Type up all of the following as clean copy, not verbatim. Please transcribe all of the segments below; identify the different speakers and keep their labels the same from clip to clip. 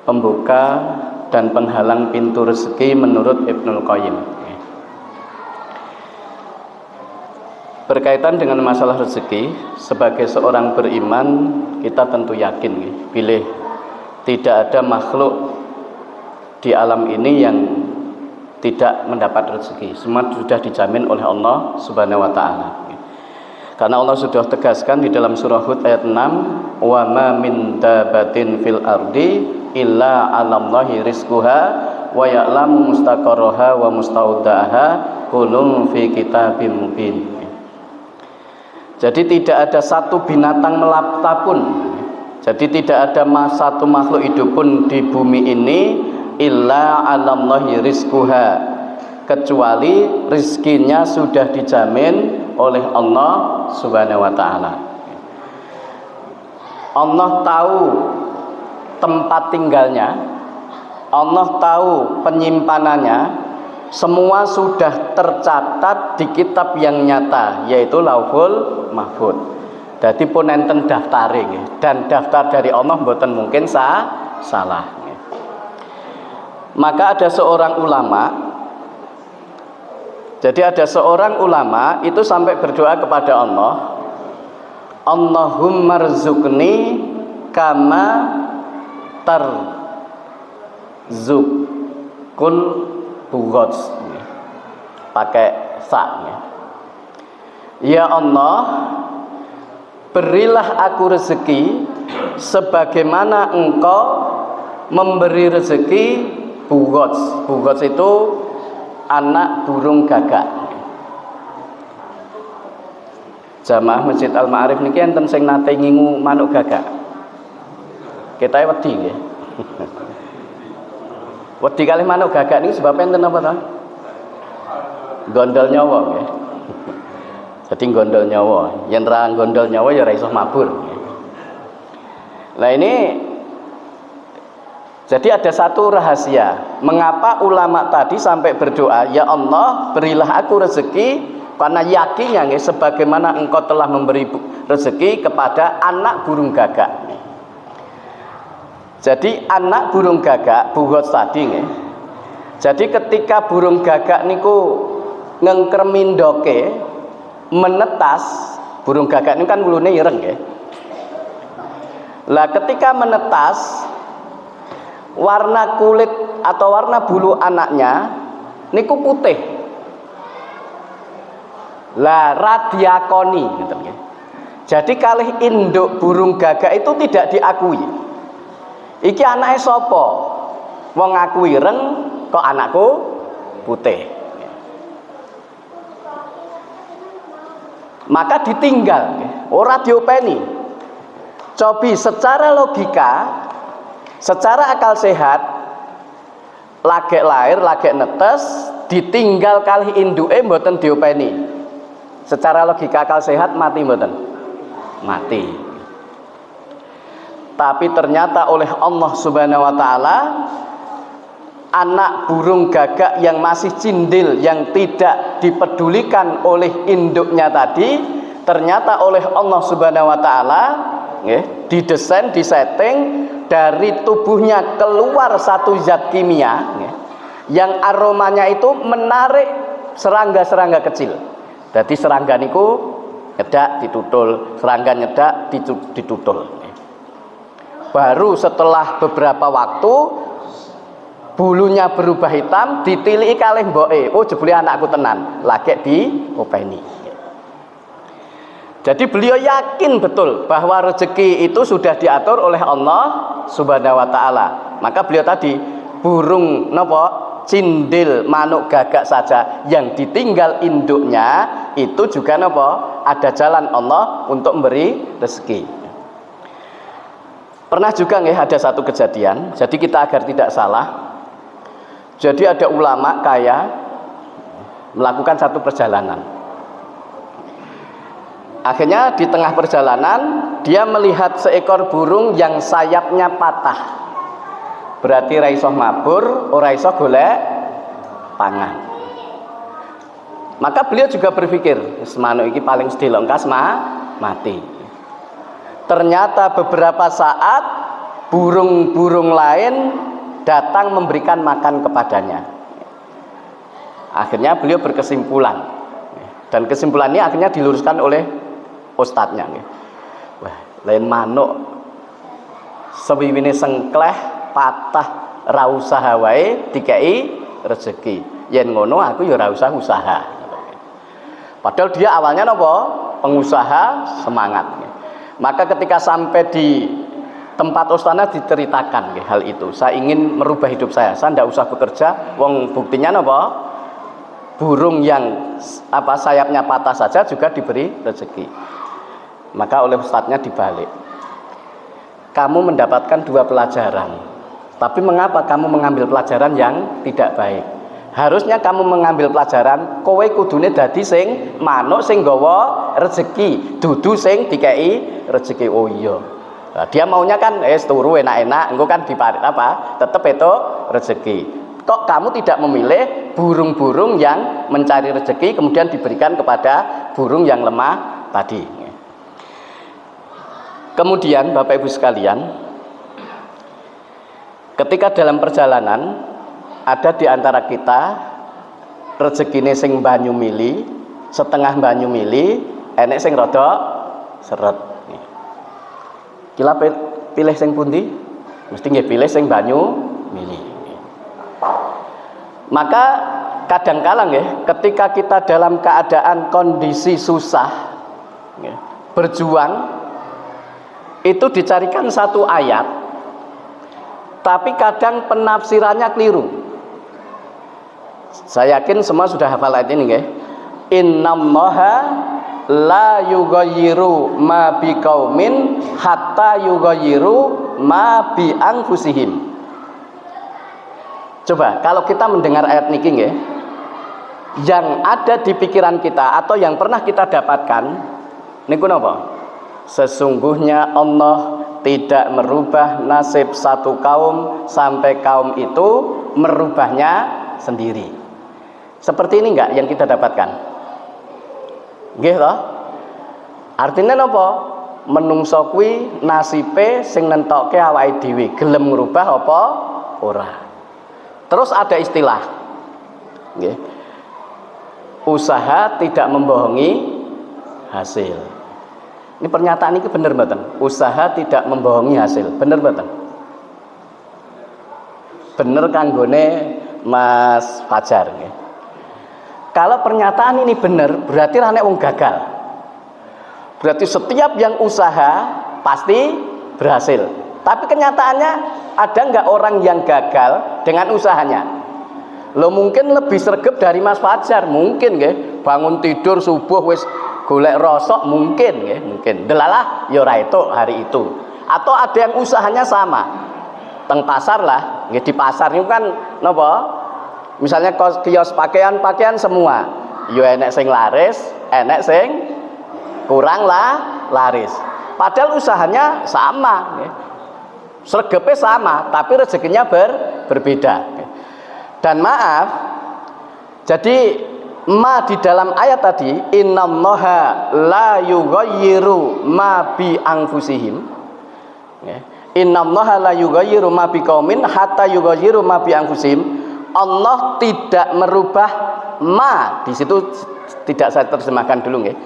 Speaker 1: pembuka dan penghalang pintu rezeki menurut Ibnul Qayyim. Berkaitan dengan masalah rezeki, sebagai seorang beriman kita tentu yakin bila tidak ada makhluk di alam ini yang tidak mendapat rezeki. Semua sudah dijamin oleh Allah Subhanahu wa taala. Karena Allah sudah tegaskan di dalam surah Hud ayat 6, "Wa ma min dabatin fil ardi illa 'alallahi rizquha wa ya'lamu mustaqarraha wa mustaudaha kullun fi kitabim mubin." Jadi tidak ada satu binatang melata pun, jadi tidak ada satu makhluk hidup pun di bumi ini illa 'alallahi rizquha, kecuali rizkinya sudah dijamin oleh Allah Subhanahu wa taala. Allah tahu tempat tinggalnya, Allah tahu penyimpanannya, semua sudah tercatat di kitab yang nyata, yaitu Lauhul Mahfuz. Jadi pun enten daftare dan daftar dari Allah mboten mungkin salah. Maka ada seorang ulama, jadi ada seorang ulama itu sampai berdoa kepada Allah, Allahumma rzuqni kama tarzukul bughats, pakai sa. Ya Allah, berilah aku rezeki sebagaimana Engkau memberi rezeki bughats. Bughats itu anak burung gagak. Jamaah Masjid Al-Ma'arif niki enten sing nate ngingu manuk gagak. Kita wedi nggih. Wedi kalih manuk gagak niki sebab enten apa to? Gondol nyawa nggih. Jadi gondol nyawa, yen ra gondol nyawa ya ora iso mabur. Nah ini jadi ada satu rahasia mengapa ulama tadi sampai berdoa, ya Allah berilah aku rezeki, karena yakinnya nggih sebagaimana Engkau telah memberi rezeki kepada anak burung gagak. Jadi anak burung gagak bughats tadi nggih. Jadi ketika burung gagak niku ngengkermindoke menetas, burung gagak ini kan wulune ireng nggih. Lah ketika menetas, warna kulit atau warna bulu anaknya niku putih. Lah radiakoni gitu nggih. Jadi kalih induk burung gagak itu tidak diakui. Iki anake sapa? Wong aku ireng kok anakku putih. Maka ditinggal, ora diopeni. Cobi secara logika, secara akal sehat, lagek lahir, lagek netes, ditinggal kalih induke mboten diopeni. Secara logika akal sehat mati mboten? Mati. Tapi ternyata oleh Allah Subhanahu wa taala anak burung gagak yang masih cindil, yang tidak dipedulikan oleh induknya tadi, ternyata oleh Allah Subhanahu wa taala didesain, disetting dari tubuhnya keluar satu zat kimia yang aromanya itu menarik serangga-serangga kecil. Jadi serangga niku nyedak ditutul, serangga nyedak ditutul. Baru setelah beberapa waktu bulunya berubah hitam, ditiliki kalih mboke, oh jebule anakku tenan, lagi diopeni. Jadi beliau yakin betul bahwa rezeki itu sudah diatur oleh Allah Subhanahu wa taala. Maka beliau tadi burung napa cindil manuk gagak saja yang ditinggal induknya itu juga napa ada jalan Allah untuk memberi rezeki. Pernah juga nggih ada satu kejadian, jadi kita agar tidak salah. Jadi ada ulama kaya melakukan satu perjalanan. Akhirnya di tengah perjalanan dia melihat seekor burung yang sayapnya patah. Berarti ora iso mabur, ora iso golek pangan. Maka beliau juga berpikir, manuk iki paling sedilongkas mati. Ternyata beberapa saat burung-burung lain datang memberikan makan kepadanya. Akhirnya beliau berkesimpulan, dan kesimpulan ini akhirnya diluruskan oleh ustadznya. Wah, lain manuk sewiwine sengkleh patah ra usaha wae dikei rezeki. Yen ngono aku ya ora usah usaha. Padahal dia awalnya napa? Pengusaha semangat. Maka ketika sampai di tempat ustadznya diceritakan hal itu, saya ingin merubah hidup saya tidak usah bekerja, wong buktinya napa? Burung yang sayapnya patah saja juga diberi rezeki. Maka oleh ustadznya dibalik, kamu mendapatkan 2 pelajaran, tapi mengapa kamu mengambil pelajaran yang tidak baik? Harusnya kamu mengambil pelajaran kowe kudune dadi sing manuk sing gawa rezeki, dudu sing dikei rezeki. Oh iya. Nah, dia maunya kan turu enak-enak, engko kan diparit tetep itu rezeki. Kok kamu tidak memilih burung-burung yang mencari rezeki kemudian diberikan kepada burung yang lemah tadi? Kemudian Bapak Ibu sekalian, ketika dalam perjalanan ada di antara kita rezekine sing banyu mili, setengah banyu mili, enek sing rada seret. Kila pilih sing pundi? Mesti nggih pilih sing banyu mili. Maka kadang-kala nggih ketika kita dalam keadaan kondisi susah, berjuang, itu dicarikan satu ayat, tapi kadang penafsirannya keliru. Saya yakin semua sudah hafal ayat ini nggih. Innallaha la yughayyiru ma biqaumin hatta yughayyiru ma bi anfusihim. Coba kalau kita mendengar ayat niki nggih, yang ada di pikiran kita atau yang pernah kita dapatkan niku napa? Sesungguhnya Allah tidak merubah nasib satu kaum sampai kaum itu merubahnya sendiri. Seperti ini enggak yang kita dapatkan? Nggih toh? Artinya napa? Menungso kuwi nasibe sing nentokke awake dhewe, gelem ngrubah apa ora. Terus ada istilah nggih. Usaha tidak membohongi hasil. Ini pernyataan ini bener mboten? Usaha tidak membohongi hasil. Bener mboten? Bener kanggone Mas Fajar nggih. Kalau pernyataan ini bener, berarti nek wong gagal. Berarti setiap yang usaha pasti berhasil. Tapi kenyataannya ada nggak orang yang gagal dengan usahanya? Lo mungkin lebih sregep dari Mas Fajar, mungkin nggih. Bangun tidur subuh wis golek rosok mungkin nggih, mungkin. Delalah ya ora itu hari itu. Atau ada yang usahanya sama. Teng pasar lah, nggih, di pasar niku kan napa? Misalnya kios pakaian semua. Yo enek sing laris, enek sing kurang laris. Padahal usahanya sama nggih. Sregepe sama, tapi rezekinya berbeda. Dan maaf, jadi ma di dalam ayat tadi, innallaha la yughayyiru ma bi anfusihim. Innallaha la yughayyiru ma bi qaumin hatta yughayyiru ma bi anfusihim. Allah tidak merubah ma, di situ tidak saya terjemahkan dulu nggih.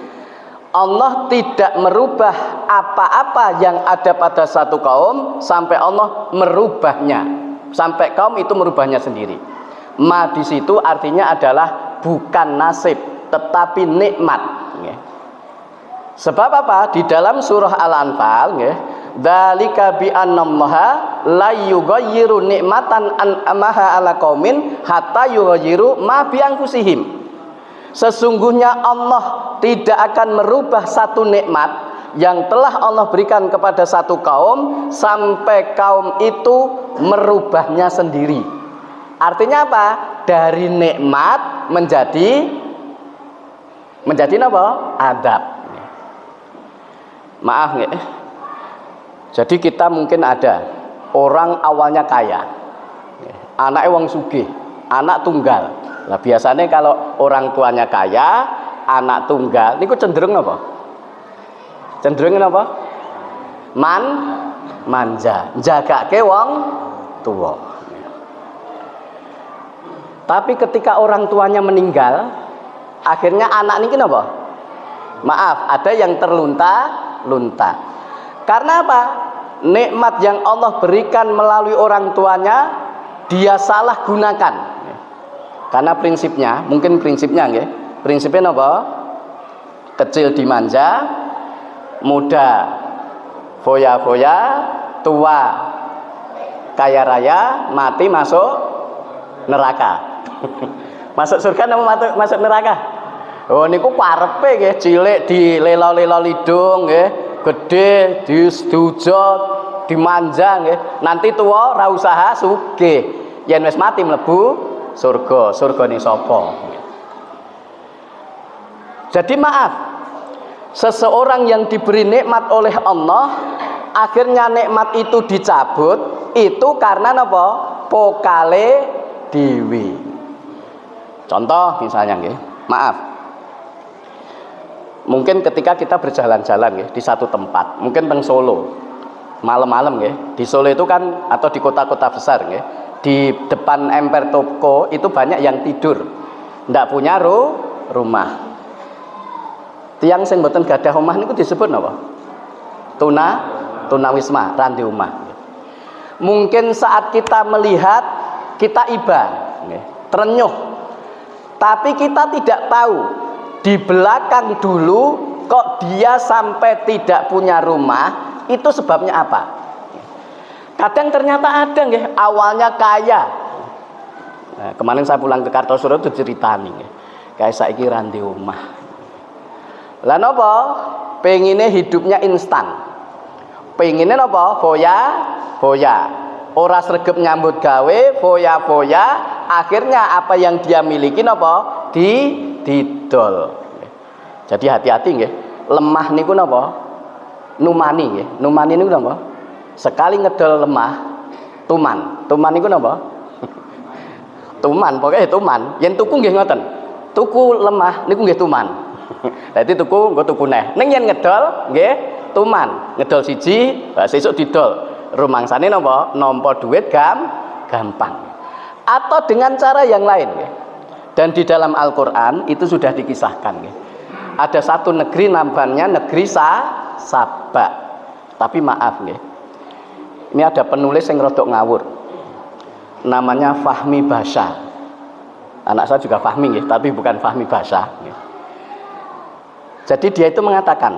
Speaker 1: Allah tidak merubah apa-apa yang ada pada satu kaum sampai Allah merubahnya, sampai kaum itu merubahnya sendiri. Ma di situ artinya adalah bukan nasib tetapi nikmat. Sebab apa? Di dalam surah Al-Anfal, dzalika bi annallaha la yughayyiru nikmatan an'amaha ala qaumin hatta yughayyiru ma bi anfusihim. Sesungguhnya Allah tidak akan merubah satu nikmat yang telah Allah berikan kepada satu kaum sampai kaum itu merubahnya sendiri. Artinya apa? Dari nikmat menjadi apa? Adab. Maaf nggih. Jadi kita mungkin ada orang awalnya kaya, anaknya wong sugih, anak tunggal. Nah biasanya kalau orang tuanya kaya, anak tunggal, ini cenderung apa? Cenderung apa? manja, jagake wong tua. Tapi ketika orang tuanya meninggal, akhirnya anak ini kenapa? Maaf, ada yang terlunta-lunta. Karena apa? Nikmat yang Allah berikan melalui orang tuanya dia salah gunakan. Karena prinsipnya, mungkin prinsipnya nggih. Prinsipnya apa? Kecil dimanja, muda foya-foya, tua kaya raya, mati masuk neraka. Masuk surga apa masuk neraka? Oh niku karepe nggih, cilik dilelo-lelo lidung nggih, gedhe diujot, dimanja nggih. Nanti tua ra usaha sugih. Yen wis mati mlebu surga. Surgane sapa? Jadi maaf, seseorang yang diberi nikmat oleh Allah, akhirnya nikmat itu dicabut, itu karena napa? Pokale dewi. Contoh misalnya nggih, maaf. Mungkin ketika kita berjalan-jalan nggih di satu tempat, mungkin teng Solo. Malam-malam nggih, di Solo itu kan atau di kota-kota besar nggih, di depan emper toko itu banyak yang tidur. Ndak punya rumah. Tiang sing mboten gadah omah niku disebut napa? Tunawisma, randi omah. Mungkin saat kita melihat kita iba, terenyuh. Tapi kita tidak tahu di belakang dulu kok dia sampai tidak punya rumah, itu sebabnya apa? Kadang ternyata ada nggih, awalnya kaya. Nah, kemarin saya pulang ke Kartosuro itu ceritani nggih. Kayak saiki randi omah. Lah napa? Pengine hidupnya instan. Pengine napa? Foya. Ora sregep nyambut gawe, foya. Akhirnya apa yang dia miliki napa? Didol. Jadi hati-hati nggih. Lemah niku napa? Numani nggih. Numani niku napa? Sekali ngedol lemah, tuman. Tuman niku napa? Tuman, pokoknya tuman. Yen tuku nggih ngoten. Tuku lemah niku nggih tuman. Dadi tuku nggo tuku neh. Ning yen ngedol nggih tuman. Ngedol siji, sesuk didol. Rumangsane napa? Nampa duit gampang. Atau dengan cara yang lain nggih. Dan di dalam Al-Qur'an itu sudah dikisahkan nggih. Ada satu negeri namanya negeri Sabak. Tapi maaf nggih. Ini ada penulis yang rodok ngawur. Namanya Fahmi Basha. Anak saya juga Fahmi nggih, tapi bukan Fahmi Basha nggih. Jadi dia itu mengatakan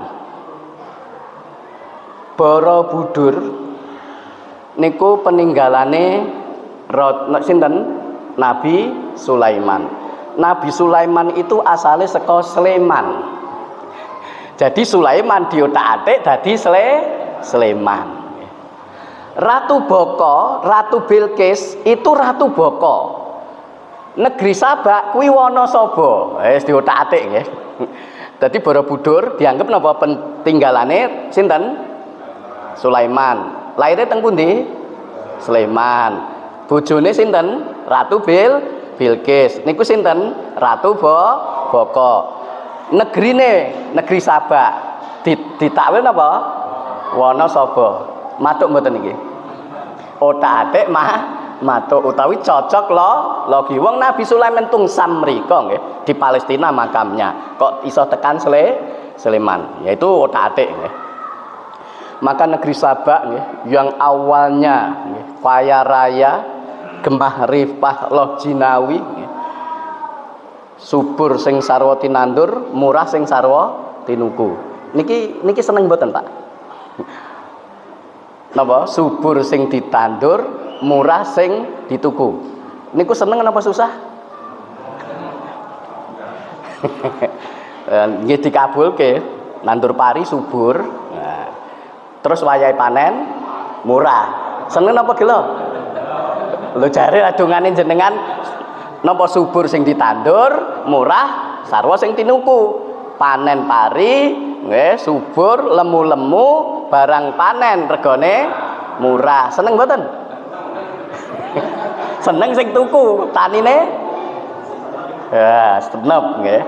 Speaker 1: Borobudur niku peninggalane sinten? Nabi Sulaiman. Nabi Sulaiman itu asalnya saka Sleman. Jadi Sulaiman diotak-atik dadi Sleman. Ratu Boko, Ratu Bilqis itu Ratu Boko. Negeri Sabak kuwi Wonosobo. Wis diotak-atik nggih. Dadi Borobudur dianggap napa peninggalane sinten? Sulaiman. Laire teng pundi? Sleman. Bojone sinten? Ratu Bilqis. Niku sinten? Ratu Boko. Negeri Sabak ditakwil napa? Wonosobo. Matuk mboten iki? Otak-atik matuk utawi cocok logi. Wong Nabi Sulaiman tungsam mriko nggih, di Palestina makamnya. Kok iso tekan Sleman? Yaitu otak-atik nggih. Maka negeri Sabak nggih, yang awalnya nggih, kaya raya, gemah ripah loh jinawi nggih. Subur sing sarwa tinandur, murah sing sarwa tinuku. Niki seneng mboten, Pak? Napa? Subur sing ditandur, murah sing dituku. Niku seneng napa susah? Nggih dikabulke, nandur pari subur. Nah, terus wayahe panen murah. Seneng napa gelo? Lho jare adungane jenengan napa subur sing ditandur, murah sarwa sing tinuku. Panen pari nggih subur, lemu-lemu, barang panen regane murah. Seneng mboten? Seneng sing tuku, tanine ya senep nggih.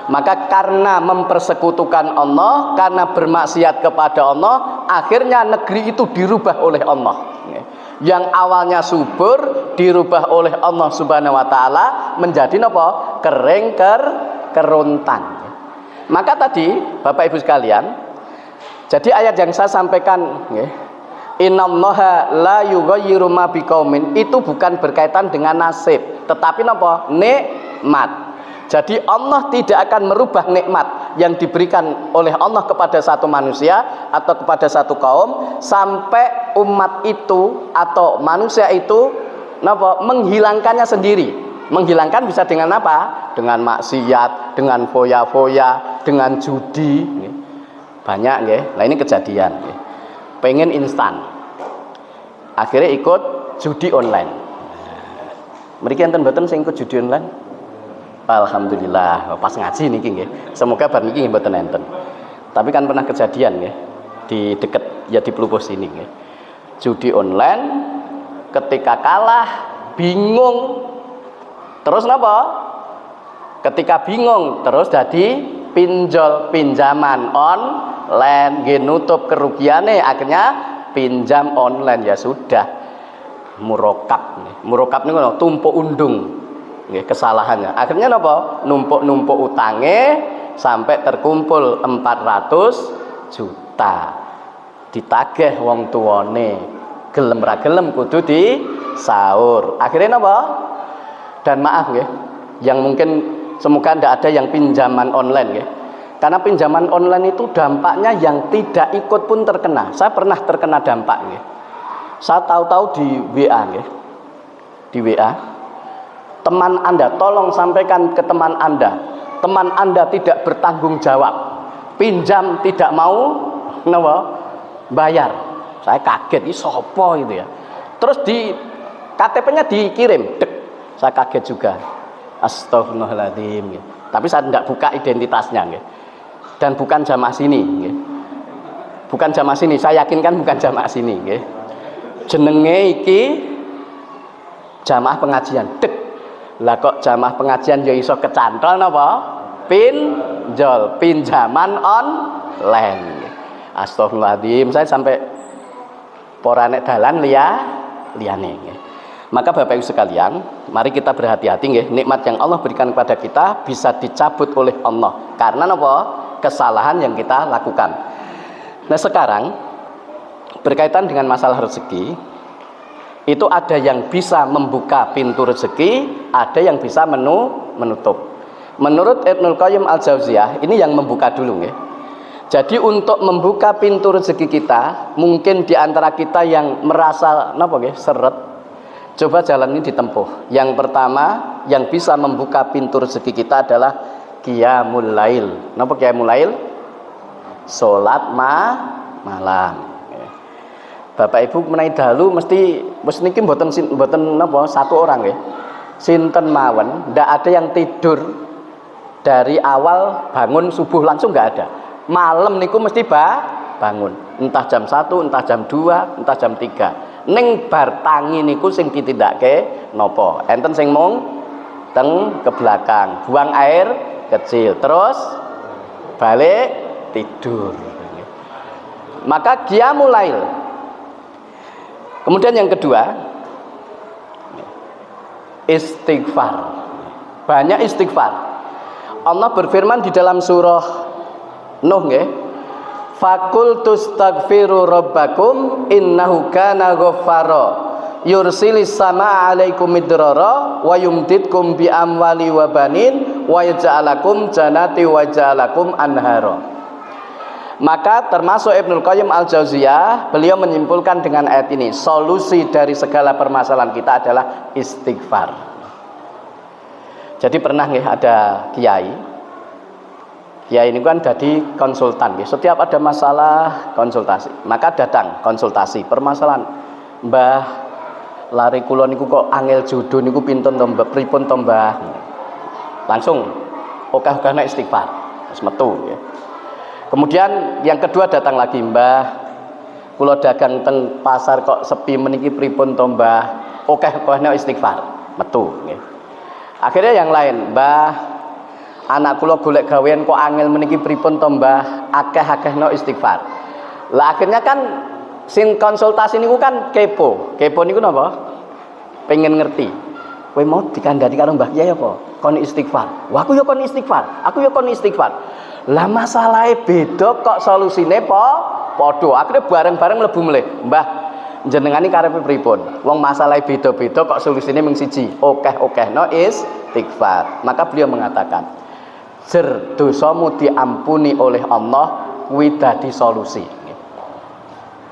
Speaker 1: Maka karena mempersekutukan Allah, karena bermaksiat kepada Allah, akhirnya negeri itu dirubah oleh Allah. Yang awalnya subur dirubah oleh Allah Subhanahu wa taala menjadi napa? Kering kerontang. Maka tadi Bapak Ibu sekalian, jadi ayat yang saya sampaikan nggih, innallaha la yughayyiru ma biqaumin, itu bukan berkaitan dengan nasib, tetapi napa? Nikmat. Jadi Allah tidak akan merubah nikmat yang diberikan oleh Allah kepada satu manusia atau kepada satu kaum sampai umat itu atau manusia itu napa? Menghilangkannya sendiri. Menghilangkan bisa dengan apa? Dengan maksiat, dengan foya-foya, dengan judi. Banyak nggih. Nah ini kejadian nggih. Pengen instan. Akhirnya ikut judi online. Mriki enten mboten sing ikut judi online? Alhamdulillah, pas ngaji niki nggih. Semoga bar niki mboten enten. Tapi kan pernah kejadian nggih di deket ya di Plupuh sini nggih. Judi online ketika kalah bingung. Terus napa? Ketika bingung terus jadi pinjaman online nggih, nutup kerugiane akhirnya pinjam online, ya sudah murokab. Murokab niku tumpuk undung. Nggih, kesalahannya akhirnya napa? Numpuk utange sampai terkumpul 400 juta, ditagih wong tuane, gelem ra gelem kudu disaur. Akhirnya napa? Dan maaf nggih, yang mungkin semoga tidak ada yang pinjaman online nggih, karena pinjaman online itu dampaknya yang tidak ikut pun terkena. Saya pernah terkena dampak nggih. Saya tahu-tahu di WA nggih, di WA, teman Anda, tolong sampaikan ke teman Anda tidak bertanggung jawab, pinjam tidak mau bayar. Saya kaget, ini sopo itu ya. Terus di KTP-nya dikirim, dek, saya kaget juga. Astagfirullahaladzim. Tapi saya tidak buka identitasnya, dan bukan jamaah sini, bukan jamaah sini. Saya yakinkan bukan jamaah sini. Jenenge iki jamaah pengajian, dek. Lah kok jamaah pengajian ya iso kecantol napa? Pinjaman online. Astagfirullahaladzim, saya sampai poranek dalan liyane. Maka Bapak Ibu sekalian, mari kita berhati-hati nggih, nikmat yang Allah berikan kepada kita bisa dicabut oleh Allah karena napa? Kesalahan yang kita lakukan. Nah, sekarang berkaitan dengan masalah rezeki, itu ada yang bisa membuka pintu rezeki, ada yang bisa menutup. Menurut Ibnul Qayyim Al-Jauziyah, ini yang membuka dulu ya. Jadi untuk membuka pintu rezeki kita, mungkin diantara kita yang merasa seret, coba jalan ini ditempuh. Yang pertama yang bisa membuka pintu rezeki kita adalah qiyamul lail. Napa qiyamul lail? Salat malam. Bapak Ibu menawi dalu mesti niki mboten satu orang nggih. Sinten mawon, ndak ada yang tidur dari awal bangun subuh langsung nggak ada. Malam niku mesti bangun. Entah jam 1, entah jam 2, entah jam 3. Ning bar tangi niku sing ditindakake napa? Enten sing mung teng ke belakang, buang air kecil, terus balik tidur. Maka qiyamul lail. Kemudian yang kedua, istighfar. Banyak istighfar. Allah berfirman di dalam surah Nuh nggih, faqul tustaghfiru rabbakum innahu kana ghaffara yursilis samaa 'alaikum midrara wa yumditkum bi amwali wa banin wa yaj'alakum jannati wa yaj'alakum anhara. Maka termasuk Ibnul Qayyim Al-Jauziyah, beliau menyimpulkan dengan ayat ini, solusi dari segala permasalahan kita adalah istighfar. Jadi pernah nggih ada kiai ini kan jadi konsultan, setiap ada masalah konsultasi, maka datang konsultasi permasalahan, Mbah lari kula niku kok angel jodoh niku pinten to Mbah, pripun to Mbah. Langsung okeh-okehna istighfar, wis metu nggih. Kemudian yang kedua datang lagi, Mbah kula dagang teng pasar kok sepi meniki pripun to Mbah. Okeh-okehna istighfar, metu nggih. Akhirnya yang lain, Mbah anak kula golek gawean kok angel meniki pripun to Mbah. Akeh-akehna istighfar. Lah akhirnya kan sin konsultasi niku kan kepo niku napa? Pengen ngerti. Kowe mau dikandani karo Mbah Kyai apa? Kon istighfar. Wah, aku ya kon istighfar. Aku ya kon istighfar. Lah masalahnya beda kok solusine padha. Akhirnya bareng-bareng mlebu mleh. Mbah, jenengan iki karepe pripun? Wong masalahnya beda-beda kok solusine mung siji. Okeh no istighfar. Maka beliau mengatakan, "Jer dosamu diampuni oleh Allah kuwi dadi solusi."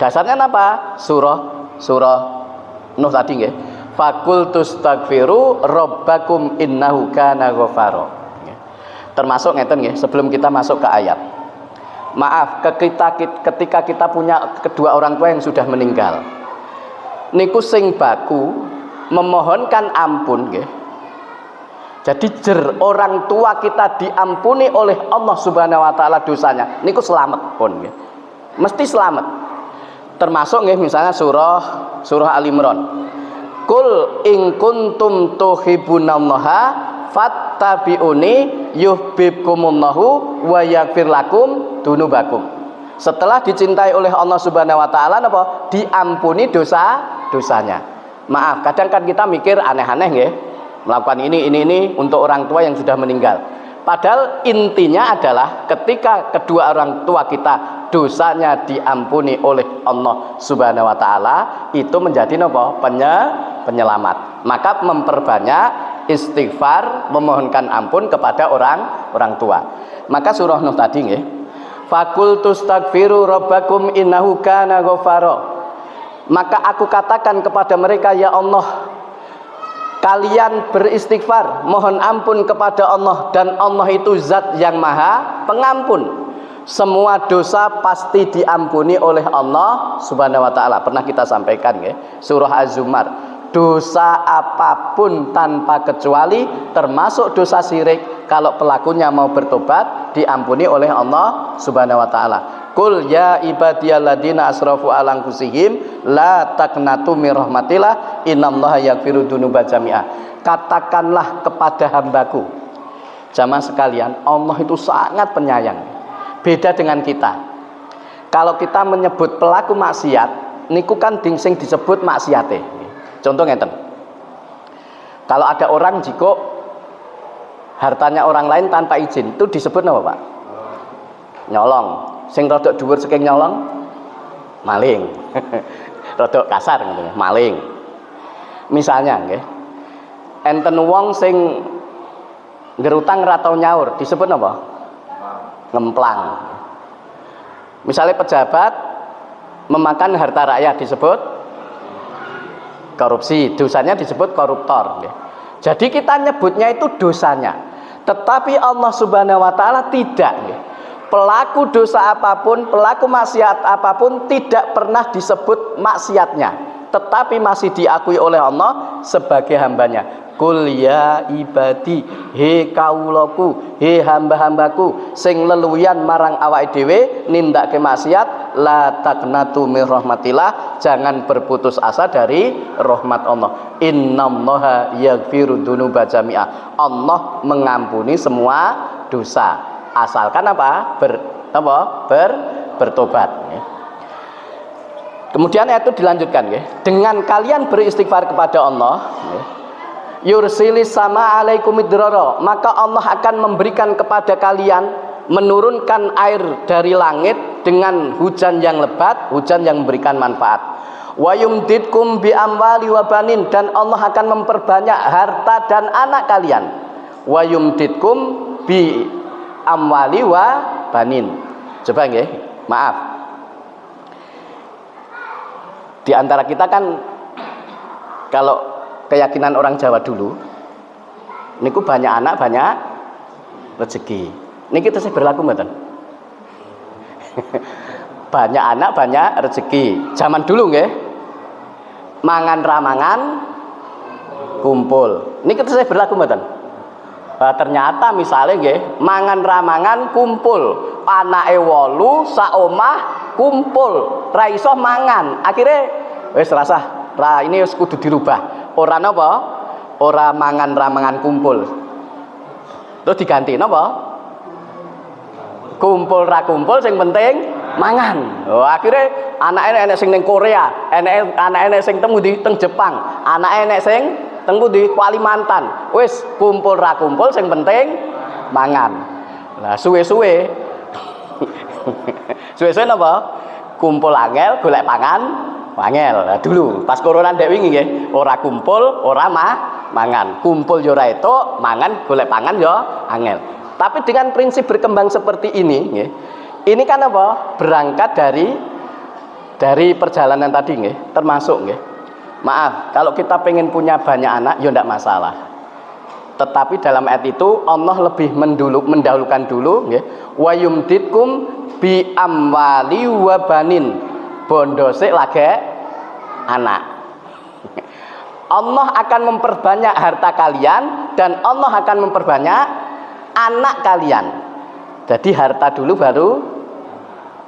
Speaker 1: Dasarnya apa? Surah Nuh tadi nggih. Fakultus tagfiru rabbakum innahu kana ghafara. Termasuk ngeten nggih, sebelum kita masuk ke ayat. Maaf, ketika kita punya kedua orang tua yang sudah meninggal. Niku sing baku memohonkan ampun nggih. Jadi jer orang tua kita diampuni oleh Allah Subhanahu wa taala dosanya, niku selamat pun nggih. Mesti selamat. Termasuk nggih misalnya surah Ali Imran. Kul in kuntum tuhibbunallaha fattabi'uni yuhibbukumullahu wa yaghfir lakum dunubakum. Setelah dicintai oleh Allah Subhanahu wa taala napa? Diampuni dosanya. Maaf, kadang kan kita mikir aneh-aneh nggih. Melakukan ini untuk orang tua yang sudah meninggal. Padahal intinya adalah ketika kedua orang tua kita dosanya diampuni oleh Allah Subhanahu wa taala, itu menjadi napa? Penyelamat. Maka memperbanyak istighfar, memohonkan ampun kepada orang tua. Maka surah Nuh tadi nggih. Fakultus tagfiru rabbakum innahu kana ghafara. Maka aku katakan kepada mereka, ya Allah, kalian beristighfar, mohon ampun kepada Allah, dan Allah itu zat yang maha pengampun. Semua dosa pasti diampuni oleh Allah Subhanahu wa taala. Pernah kita sampaikan ya, surah Az-Zumar. Dosa apapun tanpa kecuali, termasuk dosa syirik, kalau pelakunya mau bertobat, diampuni oleh Allah Subhanahu wa taala. Qul ya ibadiyalladzina asrafu ala anfusihim la taqnatu mir rahmatillah innallaha yaghfiru dzunuba jami'a. Katakanlah kepada hambaku, jamaah sekalian, Allah itu sangat penyayang. Beda dengan kita. Kalau kita menyebut pelaku maksiat, niku kan sing disebut maksiate. Contoh ngeten. Kalau ada orang jiko hartanya orang lain tanpa izin, itu disebut apa, Pak? Nyolong. Sing rodok dhuwur saking nyolong, maling. Rodok kasar gitu, maling. Misalnya nggih. Enten wong sing ngerutang ra tau nyaur, disebut apa? Ngemplang. Misalnya pejabat memakan harta rakyat, disebut korupsi, dosanya disebut koruptor. Jadi kita nyebutnya itu dosanya, tetapi Allah Subhanahu wa taala tidak. Pelaku dosa apapun, pelaku maksiat apapun tidak pernah disebut maksiatnya, tetapi masih diakui oleh Allah sebagai hambanya. Kul ya ibadi, he kaulaku, he hamba-hambaku sing leluyan marang awake dhewe nindakake maksiat, la taqnatu mir rahmatillah, jangan berputus asa dari rahmat Allah. Innallaha yaghfiru dzunuba jami'a. Allah mengampuni semua dosa, asalkan apa? Bertobat. Kemudian itu dilanjutkan ya, dengan kalian beristighfar kepada Allah ya, yursilis sama alaikum idrara, maka Allah akan memberikan kepada kalian, menurunkan air dari langit dengan hujan yang lebat, hujan yang memberikan manfaat. Wa yumditkum bi amwali wa banin, dan Allah akan memperbanyak harta dan anak kalian. Wa yumditkum bi amwali wa banin. Coba nggih, maaf. Di antara kita kan kalau keyakinan orang Jawa dulu, niku banyak anak banyak rezeki. Niki terus berlaku mboten? Banyak anak banyak rezeki. Zaman dulu nggih, mangan ramangan kumpul. Niki terus berlaku mboten? Ternyata misalnya nggih, mangan ramangan kumpul, anake 8 sak omah kumpul, ra iso mangan. Akhirnya wis rasah, ra ini wis kudu dirubah. Ora napa? Ora mangan ramangan kumpul. Terus diganti napa? Kumpul ra kumpul sing penting mangan. Oh, akhirnya anaknya enek sing ning Korea, anaknya sing teng di teng Jepang, anaknya enek sing teng di Kalimantan. Wis kumpul ra kumpul sing penting mangan. Lah suwe-suwe suwe-suwe napa? Kumpul angel golek pangan angel. Lah dulu pas corona ndek wingi nggih, ora kumpul, ora mangan. Kumpul yo ora etuk, mangan golek pangan yo angel. Tapi dengan prinsip berkembang seperti ini nggih, ini kan apa? Berangkat dari perjalanan tadi nggih, termasuk nggih. Maaf, kalau kita pengen punya banyak anak ya ndak masalah. Tetapi dalam ayat itu Allah lebih mendahulukan dulu nggih, wa yumditkum bi amwali wa banin. Bondo sik lagi anak. Allah akan memperbanyak harta kalian dan Allah akan memperbanyak anak kalian. Jadi harta dulu baru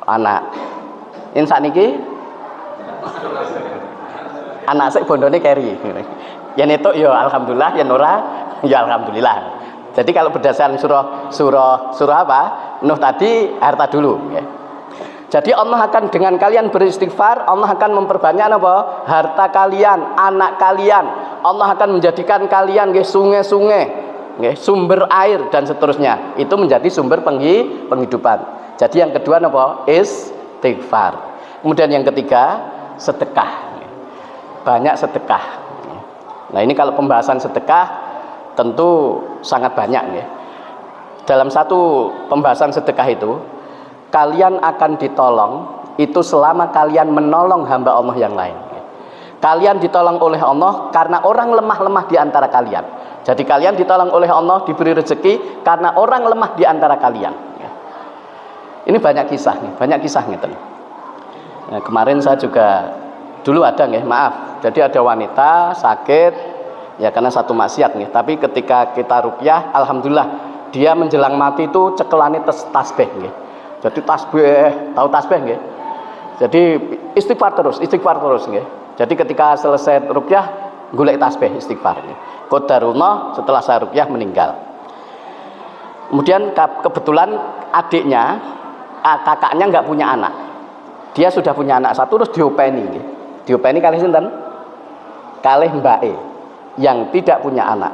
Speaker 1: anak. Ini sakniki anak sik bondone keri. Yen etuk ya alhamdulillah, yen ora ya alhamdulillah. Jadi kalau berdasarkan surah apa? Nuh tadi harta dulu ya. Jadi Allah akan dengan kalian beristighfar, Allah akan memperbanyak apa? Harta kalian, anak kalian. Allah akan menjadikan kalian nggih sungai-sungai, nggih, sumber air dan seterusnya. Itu menjadi sumber penghidupan. Jadi yang kedua apa? Istighfar. Kemudian yang ketiga, sedekah. Banyak sedekah. Nah, ini kalau pembahasan sedekah tentu sangat banyak nggih. Dalam satu pembahasan sedekah itu kalian akan ditolong itu selama kalian menolong hamba Allah yang lain. Kalian ditolong oleh Allah karena orang lemah-lemah di antara kalian. Jadi kalian ditolong oleh Allah, diberi rezeki karena orang lemah di antara kalian. Ini banyak kisah nih, banyak kisah gitu. Nah, kemarin saya juga dulu ada nih, maaf. Jadi ada wanita sakit ya karena satu maksiat nih. Tapi ketika kita ruqyah, alhamdulillah dia menjelang mati itu cekelane tasbih nih. Jadi tasbih, tahu tasbih nggih? Jadi istighfar terus nggih. Jadi ketika selesai ruqyah golek tasbih istighfar nggih. Qadarullah setelah saya ruqyah meninggal. Kemudian kebetulan adiknya, kakaknya nggak punya anak. Dia sudah punya anak satu terus diopeni nggih. Diopeni kalih sinten? Kalih mbake yang tidak punya anak.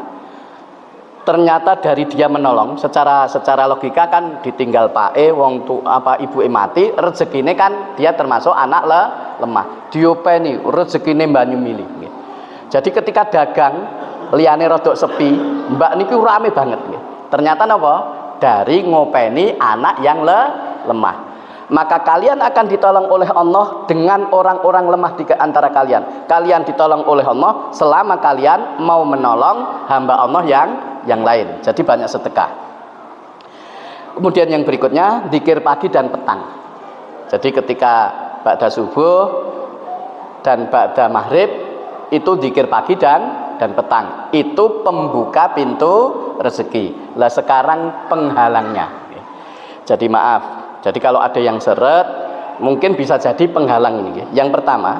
Speaker 1: Ternyata dari dia menolong secara logika kan ditinggal Pak wong tu apa ibu mati, rezekine kan dia termasuk anak lemah. Diopeni rezekine banyu mili. Jadi ketika dagang liyane rodok sepi, mbak niku rame banget nggih. Ternyata napa? Dari ngopeni anak yang lemah. Maka kalian akan ditolong oleh Allah dengan orang-orang lemah di antara kalian. Kalian ditolong oleh Allah selama kalian mau menolong hamba Allah yang lain. Jadi banyak sedekah. Kemudian yang berikutnya zikir pagi dan petang. Jadi ketika ba'da subuh dan ba'da maghrib itu zikir pagi dan petang. Itu pembuka pintu rezeki. Lah sekarang penghalangnya. Jadi maaf. Jadi kalau ada yang seret mungkin bisa jadi penghalang ini. Yang pertama,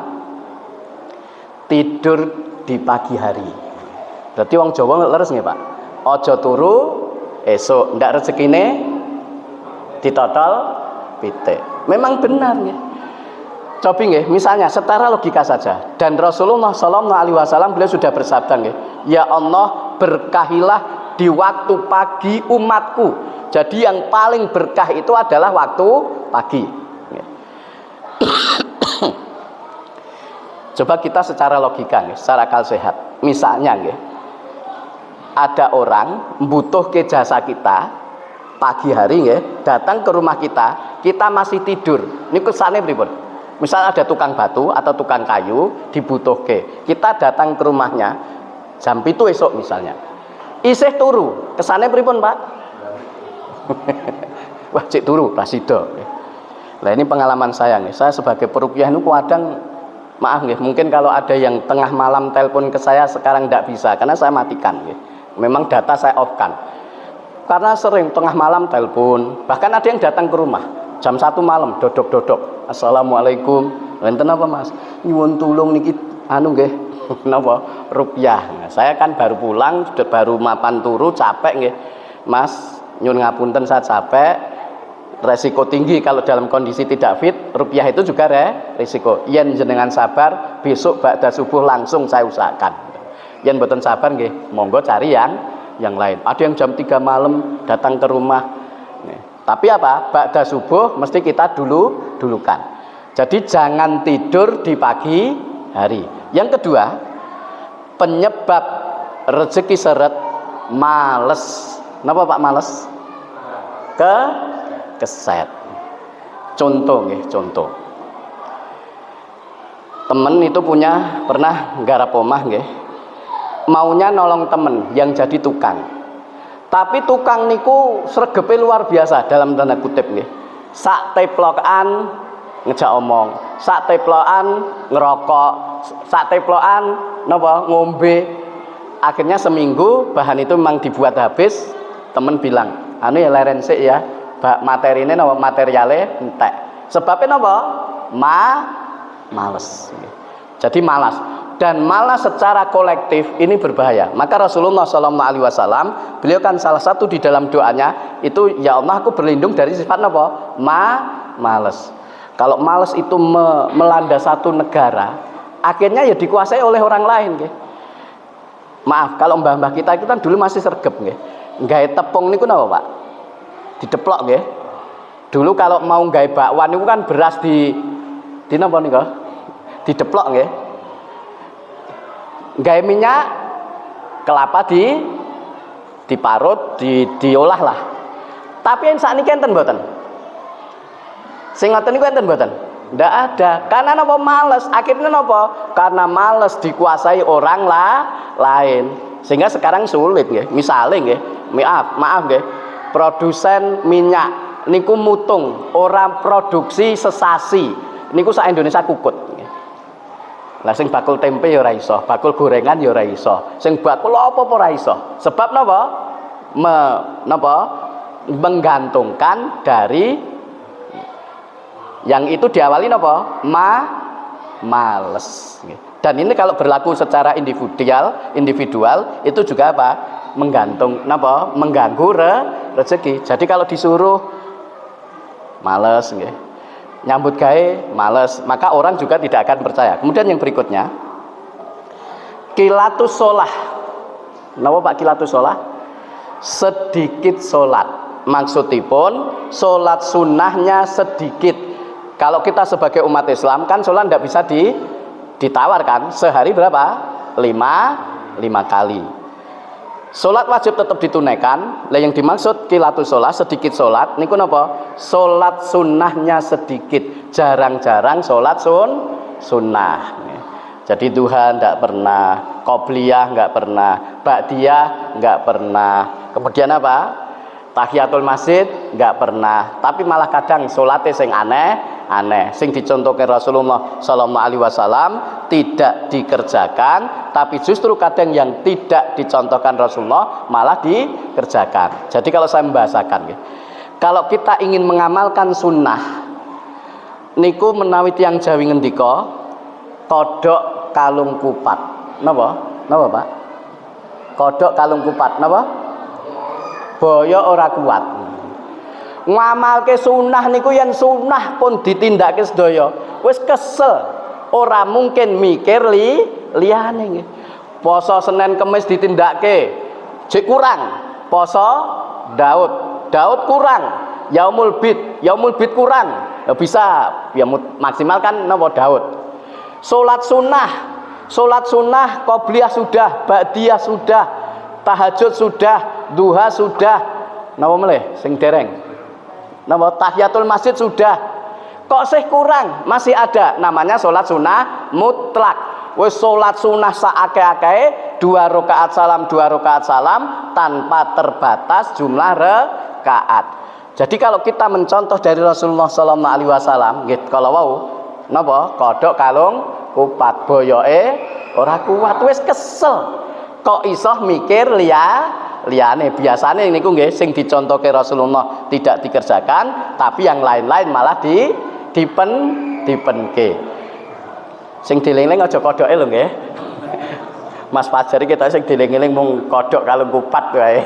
Speaker 1: tidur di pagi hari. Berarti wong Jawa leres nggih, Pak? Ojo turu esok ndak rezekine ditotol pitik. Memang benar nggih. Cobi nggih, misalnya setara logika saja. Dan Rasulullah sallallahu alaihi wasallam beliau sudah bersabda nggih, "Ya Allah, berkahilah di waktu pagi umatku." Jadi yang paling berkah itu adalah waktu pagi. Coba kita secara logika nggih, secara akal sehat. Misalnya nggih, ada orang butuh ke jasa kita pagi hari nggih, datang ke rumah kita masih tidur. Niku kesane pripun? Misal ada tukang batu atau tukang kayu dibutuhke. Kita datang ke rumahnya jam 7 esok misalnya. Isih turu, kesane pripun, Pak? Wah, cek turu prasido. Nah, ini pengalaman saya nih. Saya sebagai peruqyah itu kadang maaf nih, mungkin kalau ada yang tengah malam telepon ke saya sekarang tidak bisa karena saya matikan nih. Memang data saya off-kan. Karena sering tengah malam telepon, bahkan ada yang datang ke rumah jam 1 malam dodok-dodok. Assalamualaikum. Enten apa, Mas? Nyuwun tulung niki anu nggih. Napa? Ruqyah. Nah, saya kan baru pulang, baru mapan turu capek nggih. Mas, nyuwun ngapunten saya capek. resiko tinggi kalau dalam kondisi tidak fit. Ruqyah itu juga resiko. Yen jenengan sabar, besok ba'da subuh langsung saya usahakan. Yen mboten sabar nggih, monggo cari yang lain. Ada yang jam 3 malam datang ke rumah. Tapi apa? Ba'da subuh mesti kita dulukan. Jadi jangan tidur di pagi hari. Yang kedua, penyebab rezeki seret males. Napa Pak males? Keset. Contoh nggih, contoh. Temen itu pernah nggarap omah nggih. Maunya nolong temen yang jadi tukang. Tapi tukang niku sregepe luar biasa dalam tanda kutip nggih. Sak teplokan ngejak omong, sak teplokan ngerokok, sak teplokan napa ngombe. Akhirnya seminggu bahan itu memang dibuat habis. Temen bilang, anu ya leren sik ya, materi ini napa materialnya entek. Sebabnya napa? Males. Jadi malas. Dan malas secara kolektif ini berbahaya. Maka Rasulullah SAW, beliau kan salah satu di dalam doanya itu, ya Allah aku berlindung dari sifat napa? Malas. Kalau malas itu melanda satu negara, akhirnya ya dikuasai oleh orang lain. Gitu. Maaf, kalau mbah-mbah kita itu kan dulu masih sergep. Gitu. Nggawe tepung niku napa Pak? Dideplok nggih. Dulu kalau mau nggawe bakwan niku kan beras di napa niku? Dideplok nggih. Nggawe minyak kelapa diparut, diolah lah. Tapi yang sakniki enten mboten? Sing ngoten niku enten mboten? Ndak ada. Karena napa males? Akhirnya napa? Karena males dikuasai orang lain. Sehingga sekarang sulit nggih. Misale nggih, maaf nggih. Produsen minyak niku mutung, orang produksi sesasi. Niku sak Indonesia kukut. Lah sing bakul tempe ya ora iso, bakul gorengan ya ora iso. Sing bakul apa-apa ora iso. Sebab napa? Menggantungkan dari yang itu diawali napa? Males. Dan ini kalau berlaku secara individual itu juga apa? Mengganggu rezeki. Jadi kalau disuruh males nggih. Nyambut gawe males, maka orang juga tidak akan percaya. Kemudian yang berikutnya, kilatus sholah. Napa Pak kilatus sholah? Sedikit sholat. Maksudipun sholat sunnahnya sedikit. Kalau kita sebagai umat Islam kan sholat tidak bisa ditawarkan. Sehari berapa? 5 kali. Sholat wajib tetap ditunaikan. Lah yang dimaksud kilatus sholat, sedikit sholat niku napa? Sholat sunnahnya sedikit. Jarang-jarang sholat sunnah. Jadi duha ndak pernah, qobliyah nggak pernah, ba'diyah nggak pernah. Kemudian apa? Tahiyatul masjid nggak pernah. Tapi malah kadang sholatnya sing aneh, sing dicontohkan Rasulullah SAW tidak dikerjakan, tapi justru kadang yang tidak dicontohkan Rasulullah malah dikerjakan. Jadi kalau saya membahasakan, kalau kita ingin mengamalkan sunnah, niku menawi tiyang Jawi ngendika, kodok kalung kupat. Napa Pak? Kodok kalung kupat. Napa? Boyo ora kuat. Ngamalke sunnah niku yen sunnah pun ditindakake sedaya wis kesel, ora mungkin mikir liyane nggih. Poso Senin Kemis ditindakake jek kurang, poso Daud kurang, Yaumul Bid kurang. Ya bisa ya maksimalkan napa Daud. Salat sunnah qobliyah sudah, ba'diyah sudah, tahajud sudah, duha sudah, napa meleh sing dereng? Napa tahiyatul masjid sudah. Kok sih kurang? Masih ada namanya salat sunnah mutlak. Wis salat sunnah saakeh-akehe 2 rakaat salam tanpa terbatas jumlah rakaat. Jadi kalau kita mencontoh dari Rasulullah SAW, nggih kalau wau napa kodok kalung kupat boyoke ora kuat wis kesel. Kok iso mikir liyane. Biasane niku nggih sing dicontohke Rasulullah tidak dikerjakan, tapi yang lain-lain malah dipenke. Sing dieling-eling aja kodoke lho nggih. Mas Fajari kita sing dieling-eling mung kodok kalung kupat wae.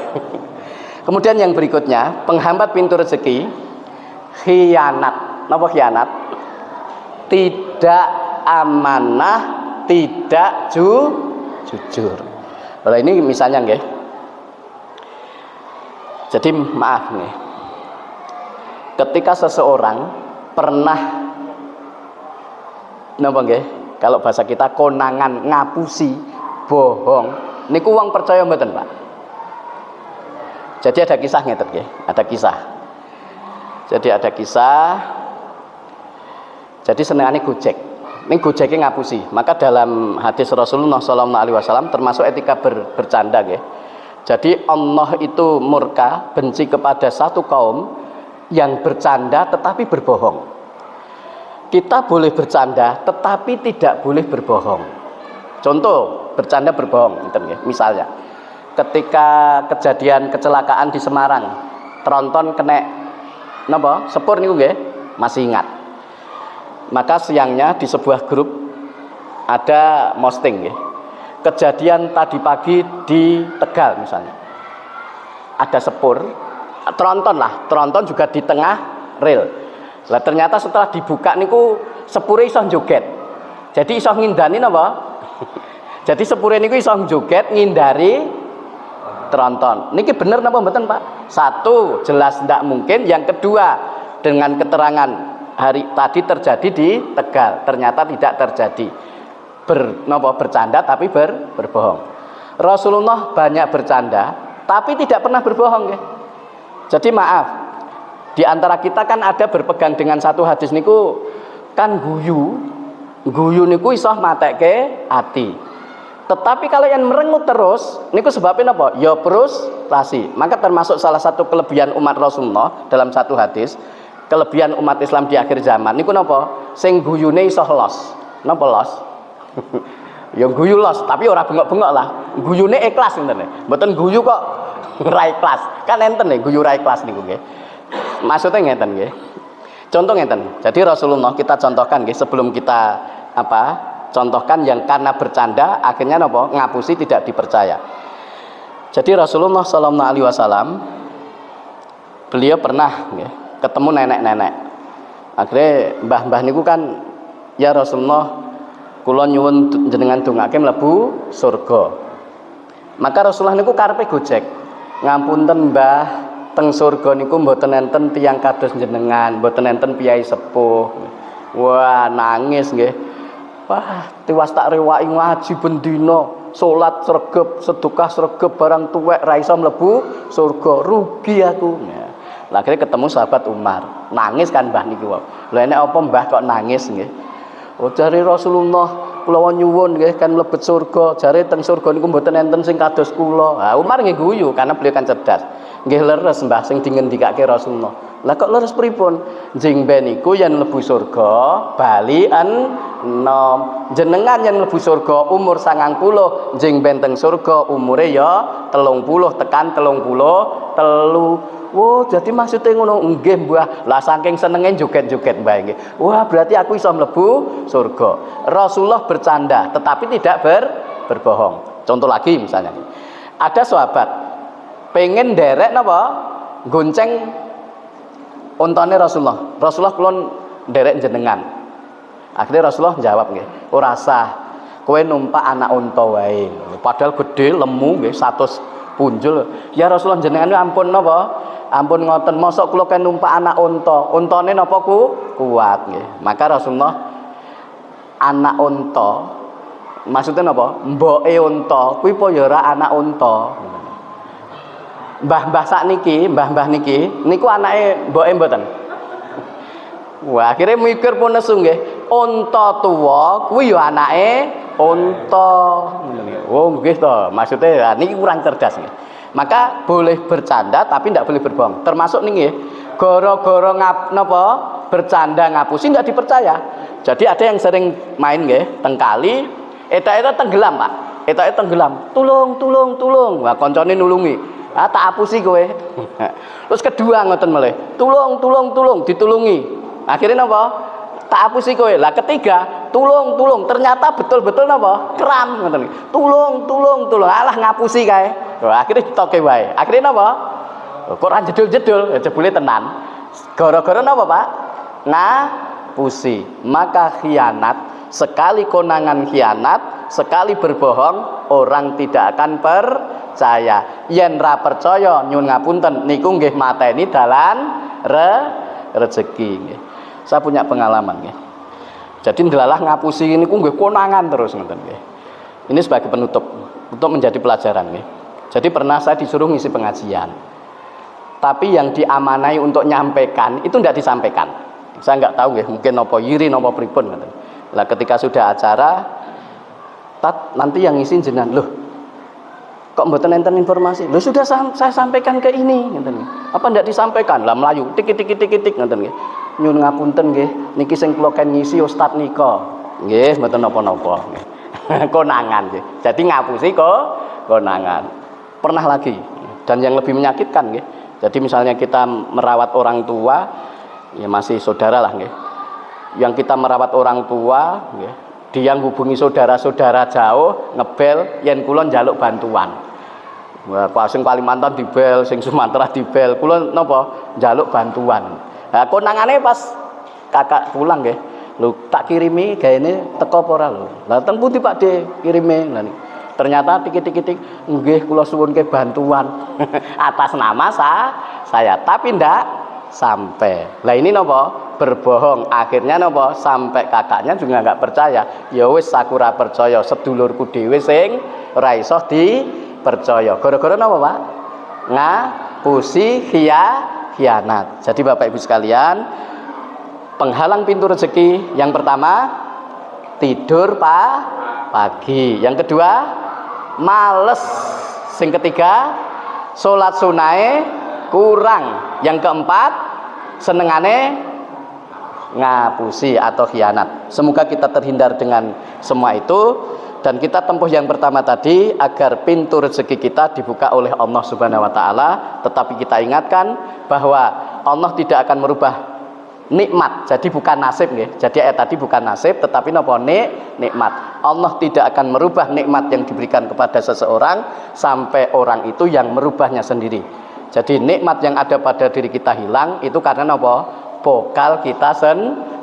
Speaker 1: Kemudian yang berikutnya, penghambat pintu rezeki khianat. Napa khianat? Tidak amanah, tidak jujur. Kalau ini misalnya nggih. Jadi maaf nih. Ketika seseorang pernah napa nggih? Kalau bahasa kita konangan, ngapusi, bohong, niku wong percaya mboten, Pak? Jadi ada kisah ngeten nggih, ada kisah. Jadi ada kisah. Jadi senengane gojek. Ning gojeke ngapusi. Maka dalam hadis Rasulullah SAW termasuk etika bercanda nggih. Jadi Allah itu murka, benci kepada satu kaum yang bercanda tetapi berbohong. Kita boleh bercanda tetapi tidak boleh berbohong. Contoh, bercanda berbohong ngeten nggih. Misalnya, ketika kejadian kecelakaan di Semarang, tronton kena napa? Sepur niku nggih, masih ingat. Maka siangnya di sebuah grup ada posting nggih. Kejadian tadi pagi di Tegal misalnya. Ada sepur, tronton juga di tengah rel. Lah ternyata setelah dibuka niku sepure iso joget. Jadi iso ngindani napa? Jadi sepure niku iso joget ngindari tronton. Niki bener napa mboten, Pak? Satu, jelas tidak mungkin. Yang kedua, dengan keterangan hari tadi terjadi di Tegal, ternyata tidak terjadi. Bercanda tapi berbohong. Rasulullah banyak bercanda tapi tidak pernah berbohong ya. Jadi maaf, di antara kita kan ada berpegang dengan satu hadis niku kan guyu niku iso matekke ati. Tetapi kalau yang merengut terus niku sebabnya apa? Ya frustasi. Maka termasuk salah satu kelebihan umat Rasulullah dalam satu hadis, kelebihan umat Islam di akhir zaman niku napa? Sing guyune iso los. Napa los? Ya guyu los, tapi ora bengok-bengok lah. Guyune ikhlas ngene. Mboten guyu kok ra ikhlas. Kan enten nih guyu ra ikhlas niku nggih. Maksudnya ngeten nggih. Contoh ngeten. Jadi Rasulullah kita contohkan nggih sebelum kita contohkan yang karena bercanda akhirnya napa? Ngapusi tidak dipercaya. Jadi Rasulullah sallallahu alaihi wasallam beliau pernah nggih ketemu nenek-nenek. Akhirnya mbah-mbah niku kan, ya Rasulullah kula nyuwun jenengan dongake mlebu surga. Maka Rasulullah niku karepe gojek. Ngapunten Mbah, teng surga niku mboten enten tiyang kados jenengan, mboten enten piyai sepuh. Wah, nangis nggih. Wah, tiwas tak rewaki ngaji ben dina, salat sregep, sedekah sregep, barang tuwek ra iso mlebu surga, rugi aku. Nah, akhirnya ketemu sahabat Umar. Nangis kan Mbah niku. Lha enek apa Mbah kok nangis nggih? Oh jare Rasulullah kula nyuwun nggih kan mlebet surga, jare teng surga niku mboten enten sing kados kula. Ha Umar nggih guyu karena beliau kan cerdas. Nggih leres Mbah sing dingendikake Rasulullah. Lah kok leres pripun? Jeng ben niku yen mlebu surga bali enom. Jenengan yen mlebu surga umur 90, jeng ben teng surga umure ya 30 tekan 33. Oh, jadi maksudnya ngono nggih Mbah. Lah saking senenge joget-joget Mbah nggih. Wah, berarti aku iso mlebu surga. Rasulullah bercanda tetapi tidak berbohong. Contoh lagi misalnya. Ada sahabat pengen derek napa? Gonceng ontane Rasulullah. Rasulullah kulon derek jenengan. Akhirnya Rasulullah jawab nggih, ora sah. Kowe numpak anak unta wae. Padahal gede lemu nggih 100 punjul. Ya Rasulullah jenengan ampun napa? Ampun ngoten, mosok kula kan numpak anak unta. Untane napa kuat nggih. Maka Rasulullah anak unta maksudnya napa? Mboke unta kuwi apa ya ora anak unta. Mbah-mbah sakniki, mbah-mbah niki niku anake mboke mboten. Wah, akhirnya mikir pun nesu nggih. Unta tuwa kuwi ya anake unta. Oh nggih to, maksudnya niki kurang cerdas nggih. Maka boleh bercanda tapi tidak boleh berbohong. Termasuk nih goro-goro bercanda ngapusi tidak dipercaya. Jadi ada yang sering main nggih teng kali, eta tenggelam, Pak. Eta tenggelam. Tulung. Wah, koncone nulungi. Ah tak apusi kowe. Terus kedua ngoten meleh. Tulung, ditulungi. Akhirnya napa? Tak apusi kowe. Lah ketiga, tulung. Ternyata betul-betul napa? Kram ngoten. Tulung. Alah ngapusi kae. Akhirnya ditoke wae. Akhirnya napa? Kok ora jedul-jedul, jebule tenan. Gara-gara napa, Pak? Ngapusi. Maka khianat, sekali konangan khianat, sekali berbohong, orang tidak akan percaya. Yen ra percaya nyun ngapunten niku nggih mateni dalan rezeki nggih. Saya punya pengalaman nggih. Jadi ndelalah ngapusi niku nggih konangan terus ngoten nggih. Ini sebagai penutup untuk menjadi pelajaran nggih. Jadi pernah saya disuruh ngisi pengajian. Tapi yang diamanai untuk nyampaikan itu tidak disampaikan. Saya nggak tahu nggih, mungkin nopo yiri nopo pripun ngoten. Lah ketika sudah acara, nanti yang ngisi jenengan. Loh, kok mboten enten informasi? Loh sudah saya sampaikan ke ini ngoten. Apa ndak disampaikan? Lah melayu tik ngoten nggih. Nyun ngapunten nggih, niki sing kula ken ngisi Ustaz nika. Nggih, mboten napa-napa nggih. Konangan nggih. Jadi ngapusi kok konangan. Pernah lagi dan yang lebih menyakitkan nggih. Jadi misalnya kita merawat orang tua, ya masih saudara lah nggih. Yang kita merawat orang tua nggih, dia hubungi saudara-saudara jauh ngebel yen kula njaluk bantuan. Wah, sing Kalimantan dibel, sing Sumatera dibel, kula napa njaluk bantuan. Nah, konangane pas kakak pulang nggih, lho tak kirimi gaene teko apa ora lho. Lah teng pundi Pak De kirime? Lah ternyata tik-tik nggih kula suwunke bantuan atas nama saya, tapi ndak sampai. Lah ini napa? Berbohong. Akhirnya napa? Sampai kakaknya juga nggak percaya. Ya wis aku ora percaya, sedulurku dhewe sing ora iso dipercaya. Gara-gara napa, Pak? Ngapusi khianat. Jadi Bapak Ibu sekalian, penghalang pintu rezeki yang pertama tidur pagi. Yang kedua males. Sing ketiga salat sunahe kurang. Yang keempat senengane ngapusi atau khianat. Semoga kita terhindar dengan semua itu dan kita tempuh yang pertama tadi agar pintu rezeki kita dibuka oleh Allah Subhanahu wa taala. Tetapi kita ingatkan bahwa Allah tidak akan merubah nikmat. Jadi bukan nasib nggih. Jadi ayat tadi bukan nasib tetapi napa nikmat. Allah tidak akan merubah nikmat yang diberikan kepada seseorang sampai orang itu yang merubahnya sendiri. Jadi nikmat yang ada pada diri kita hilang itu karena napa? Pokal kita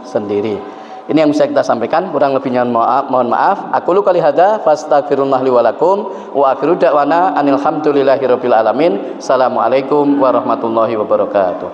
Speaker 1: sendiri. Ini yang bisa kita sampaikan, kurang lebihnya mohon maaf. Aku lu kali hada fastaghfirullah li wa lakum wa akhiru da'wana anil hamdulillahirabbil alamin. Assalamualaikum warahmatullahi wabarakatuh.